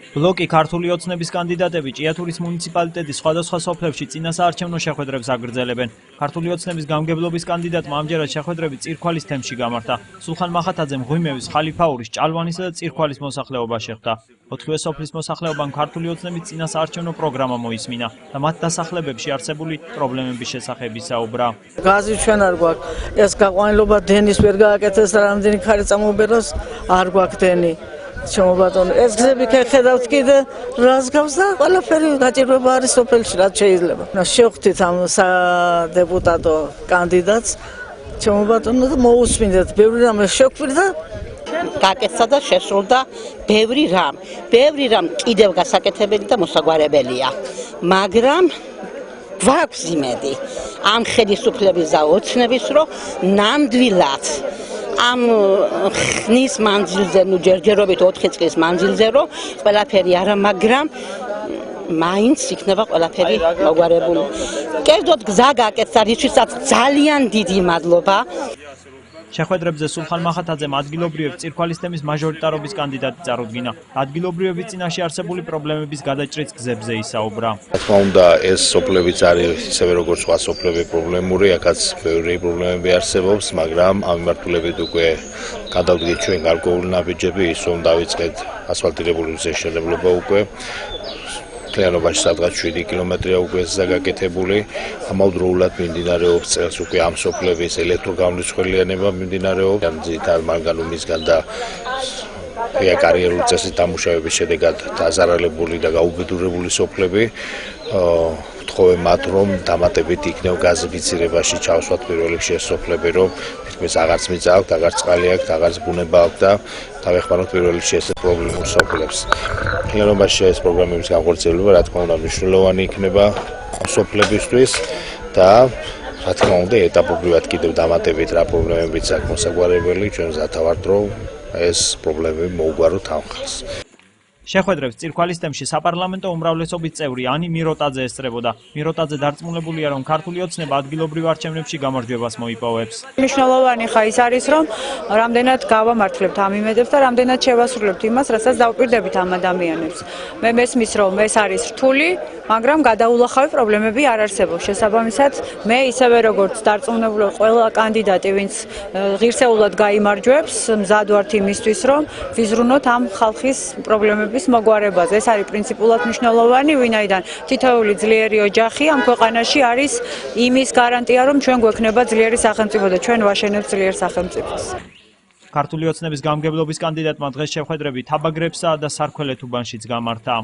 ბლოკი ქართული ოცნების კანდიდატები ჭიათურის მუნიციპალიტეტის სხვადასხვა სოფლებში წინასაარჩევნო შეხვედრებს აგრძელებენ. ქართული ოცნების გამგებლობის კანდიდატმა ამჯერად შეხვედრები წირქვალის თემში გამართა. სულხან მახათაძემ ღვიმევის, ხალიფაურის, ჭალვანისა და წირქვალის მოსახლეობა შეხვდა. 4 სოფლის მოსახლეობამ ქართული ოცნების წინასაარჩევნო პროგრამა მოისმინა და მათ დასახლებებში არსებული პრობლემების შესახებ ისაუბრა. გაზი ჩვენ არ გვაქვს. ეს გაყვანილობა დენის ვერ გააკეთეს და რამდენი ხარი წამოუբეროს არ გვაქვს დენი. შემობატონო ეს გზები ხედავთ კიდე რას გავს და ყველაფერი გაჭირვება არის სოფელში რაც შეიძლება. შევხვდით ამ სადეპუტატო კანდიდატს შემობატონო და მოусმინდეთ ბევრი რამე შეგვირდა გაკეთდა და შესრულდა ბევრი რამ კიდევ გასაკეთებელი და მოსაგვარებელია მაგრამ გვაქვს იმედი ამ ხელისუფლების და ოცნების რომ ნამდვილად ამ ხნის მანძილზე, ჯერჯერობით 4 წლის მანძილზე რომ ყველაფერი არა, მაგრამ მაინც იქნება ყველაფერი მოგვარებული. კერძოდ გზა გაკეთდა, რისთვისაც ძალიან დიდი მადლობა. შეხვედრებზე სულხან მახათაძემ ადგილობრივებს წირქვალის თემის მაჟორიტარობის კანდიდატი წარუდგინა. ადგილობრივების წინაშე არსებული პრობლემების გადაჭრით გზებზე ისაუბრა. რა თქმა უნდა, ეს სოფლებიც არის ისევე როგორც სხვა სოფლები პრობლემური, აქაც ბევრი პრობლემები არსებობს, მაგრამ ამ მიმართულებით უკვე გადავდგეთ ჩვენ გარკვეული ნაბიჯები, ის რომ დავიწყეთ ასფალტირებული გზის მშენებლობა უკვე. მთლიანობაში სადღაც 7 კილომეტრია უკვე გაკეთებული. ამავდროულად მიმდინარეობს წელს უკვე ამ სოფლების ელექტროგამრიცხველიანება მიმდინარეობს. ძირითადად მანგანუმისგან და კარიერული წესის დამუშავების შედეგად დაზარალებული და გაუბედურებული სოფლები ვთხოვე მათ რომ დამატებით იქნებ გაზიფიცირებაში ჩავსვათ პირველ რიგში ეს სოფლები რომ თითქმის აღარც მიწა აქვთ, აღარც წყალი აქვთ, აღარც ბუნება აქვთ და დავეხმაროთ პირველ რიგში ეს პრობლემურ სოფლებს. მთლიანობაში ეს პროგრამების განხორციელება რა თქმა უნდა მნიშვნელოვანი იქნება სოფლებისთვის და რა თქმა უნდა ეტაპობრივად კიდევ დამატებით რა პრობლემებიც აქვს მოსაგვარებელი ჩვენ მზათა ვართ რომ ეს პრობლემები მოუგვაროთ ამ ხალხს. შეხვედრებს წირქვალის თემში საპარლამენტო უმრავლესობის წევრი ანი მიროტაძე ესწრებოდა. მიროტაძე დარწმუნებულია, რომ ქართული ოცნება ადგილობრივ არჩევნებში გამარჯვებას მოიპოვებს. მნიშვნელოვანი ხა ის არის, რომ რამდენად გავამართლებთ ამ იმედებს და რამდენად შევასრულებთ იმას, რასაც დავუპირდებით ამ ადამიანებს. მე მესმის, რომ ეს არის რთული, მაგრამ გადაულახავი პრობლემები არ არსებობს. შესაბამისად, მე ისევე როგორც დარწმუნებული ყველა კანდიდატი, ვინც ღირსეულად გაიმარჯვებს, მზად ვართ იმისთვის, რომ ვიზრუნოთ ამ ხალხის პრობლემების მოგვარებაზე. ეს არის პრინციპულად მნიშვნელოვანი, ვინაიდან თითოეული ძლიერი ოჯახი ამ ქვეყანაში არის იმის გარანტია, რომ ჩვენ გვექნება ძლიერი სახელმწიფო და ჩვენ ვაშენებთ ძლიერ სახელმწიფოს. ქართული ოცნების გამგებლობის კანდიდატმა დღეს შეხვედრები თაბაგრებსა და სარქველეთ უბანშიც გამართა.